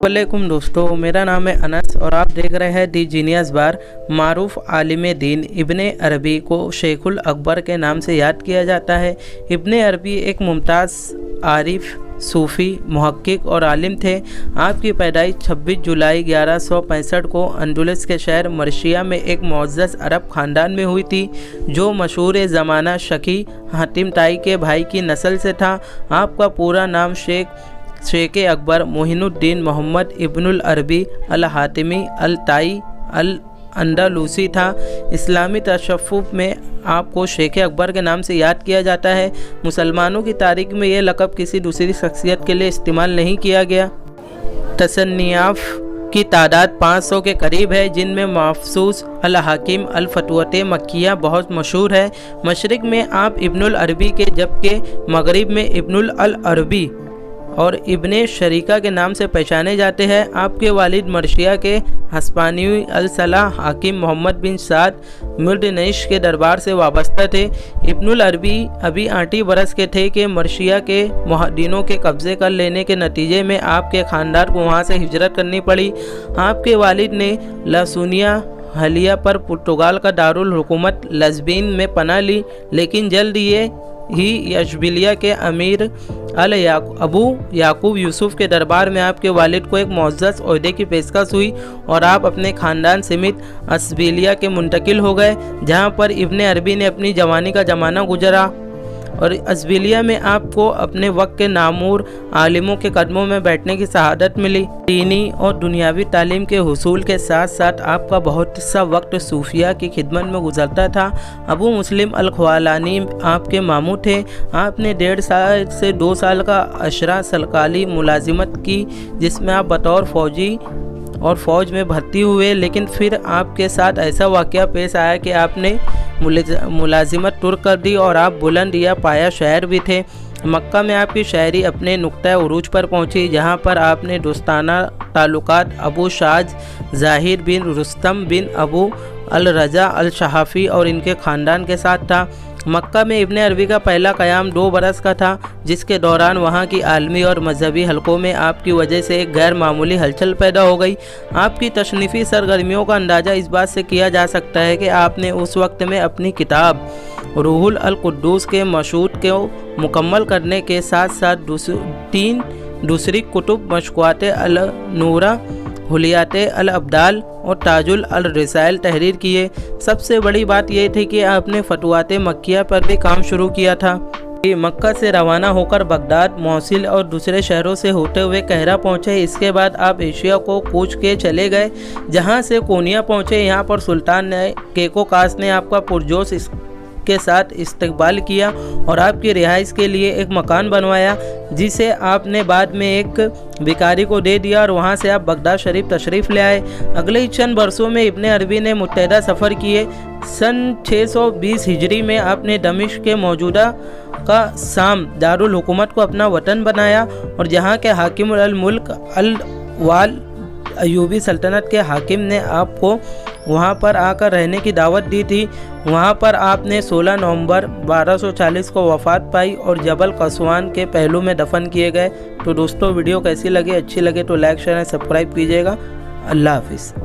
वालेकुम दोस्तों, मेरा नाम है अनस और आप देख रहे हैं दी जीनियस बार। मारूफ आलिम दीन इब्ने अरबी को शेखुल अकबर के नाम से याद किया जाता है। इब्ने अरबी एक मुमताज़ आरिफ, सूफ़ी, मुहक्किक और आलिम थे। आपकी पैदाइश 26 जुलाई 1165 को अंडुलस के शहर मर्शिया में एक मुअज़्ज़ज़ अरब ख़ानदान में हुई थी, जो मशहूर ज़माना शकी हातिम ताई के भाई की नस्ल से था। आपका पूरा नाम शेख अकबर मोहिनुद्दीन मोहम्मद इब्नुल अरबी अल हातिमी अल ताई अल अंडालूसी था। इस्लामी तशफ़्फ़ुफ़ में आपको शेख अकबर के नाम से याद किया जाता है। मुसलमानों की तारीख़ में यह लक़ब किसी दूसरी शख्सियत के लिए इस्तेमाल नहीं किया गया। तसन्नियाफ़ की तादाद 500 के करीब है, जिनमें महफूज़ अल हकीम अल फतवत मक्किया बहुत मशहूर है। मशरिक़ में आप इब्नुल अरबी के, जबकि मग़रिब में इब्नुल अल अरबी और इब्ने शरीका के नाम से पहचाने जाते हैं। आपके वालिद मर्शिया के हस्पानी अल सलाह हाकिम मोहम्मद बिन साद मुर्दनैश के दरबार से वाबस्ता थे। इब्नुल अरबी अभी 8 बरस के थे कि मर्शिया के मुहद्दिनों के कब्ज़े कर लेने के नतीजे में आपके ख़ानदान को वहाँ से हिजरत करनी पड़ी। आपके वालिद ने लासूनिया हलिया पर पुर्तगाल का दारुल हुकूमत लज़बीन में पनाह ली, लेकिन जल्द ही अशबिलिया के अमीर अबू याकूब यूसुफ के दरबार में आपके वालिद को एक मुअज़्ज़ज़ ओहदे की पेशकश हुई और आप अपने ख़ानदान समेत अशबिलिया के मुंतकिल हो गए, जहाँ पर इब्ने अरबी ने अपनी जवानी का ज़माना गुजरा। और अशबिलिया में आपको अपने वक्त के नामूर आलिमों के कदमों में बैठने की शहादत मिली। दीनी और दुनियावी तालीम के हुसूल के साथ साथ आपका बहुत सा वक्त सूफिया की खिदमत में गुजरता था। अबू मुस्लिम अल ख्वालानी आपके मामू थे। आपने 1.5 साल से 2 साल का अशरा सलकाली मुलाजिमत की, जिसमें आप बतौर फ़ौजी और फ़ौज में भर्ती हुए, लेकिन फिर आपके साथ ऐसा वाक़या पेश आया कि आपने मुलाजिमत तुर्क कर दी और आप बुलंद या पाया शहर भी थे। मक्का में आपकी शायरी अपने नुक्ता उरूज पर पहुंची, जहां पर आपने दोस्ताना ताल्लुकात अबू शाज ज़ाहिर बिन रुस्तम बिन अबू अल रजा अल शहाफ़ी और इनके ख़ानदान के साथ था। मक्का में इब्ने अरबी का पहला क़याम 2 बरस का था, जिसके दौरान वहाँ की आलमी और मजहबी हलकों में आपकी वजह से एक गैर मामूली हलचल पैदा हो गई। आपकी तशनीफ़ी सरगर्मियों का अंदाज़ा इस बात से किया जा सकता है कि आपने उस वक्त में अपनी किताब रूहुल अल कुद्दूस के मशहूर को मुकम्मल करने के साथ साथ 3 दूसरी कुतुब मशक़ात अल नूरा, हुलियात अल अब्दाल और ताजुल अल रसाइल तहरीर किए। सबसे बड़ी बात यह थी कि आपने फतवात मक्किया पर भी काम शुरू किया था। मक्का से रवाना होकर बगदाद, मौसिल और दूसरे शहरों से होते हुए कहरा पहुँचे। इसके बाद आप एशिया को कूच के चले गए, जहाँ से कोनिया पहुँचे। यहाँ पर सुल्तान केकोकास ने आपका पुरजोश के साथ इस्तकबाल किया और आपकी रिहाइश के लिए एक मकान बनवाया, जिसे आपने बाद में एक भिखारी को दे दिया और वहाँ से आप बगदाद शरीफ तशरीफ़ ले आए। अगले ही चंद बरसों में इब्ने अरबी ने मुत्तहदा सफ़र किए। सन 620 हिजरी में आपने दमिश्क के मौजूदा का शाम दारुल हुकूमत को अपना वतन बनाया और जहाँ के हाकिम अल मुल्क अल वाल अयूबी सल्तनत के हाकिम ने आपको वहाँ पर आकर रहने की दावत दी थी। वहाँ पर आपने 16 नवंबर 1240 को वफ़ात पाई और जबल कसवान के पहलू में दफन किए गए। तो दोस्तों, वीडियो कैसी लगी? अच्छी लगे तो लाइक शेयर एंड सब्सक्राइब कीजिएगा। अल्लाह हाफिज़।